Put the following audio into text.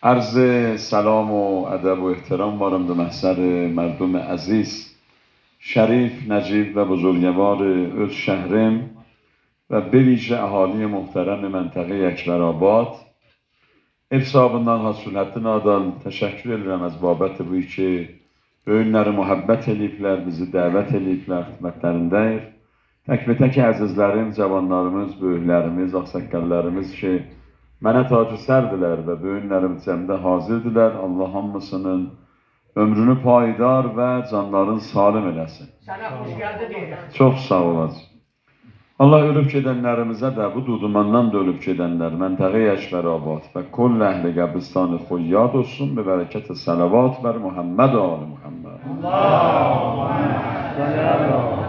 عرض سلام و ادب و احترام بارم به محضر مردم عزیز، شریف، نجیب و بزرگوار öz şəhrim və به ویژه اهالی محترم منطقه اکبرآباد. ev sahibindən Hasulhəddinadan təşəkkür edirəm az babət bu ki, böyükləri mühabbət eləyiblər, bizi dəvət eləyiblər, xidmətlərindəyik. Tək əzizlərim, cavanlarımız, böyüklərimiz, ağsaqqallarımız ki, mənə tacı sərdilər və böyüklərim cəmdə hazırdılar. Allah hamısının ömrünü payidar və canlarını salim eləsin. Sənə xoş gəldi deyirəm. Çox sağ olacaq. Allah ölüb gedənlərimizə də, bu dudumandan da ölüb gedənlər, məntəqə-i Əkbərabad və kull əhli qəbristanı xuyyad olsun, be bərəkət salavat bər Muhammed Ali Muhammed. Allahümme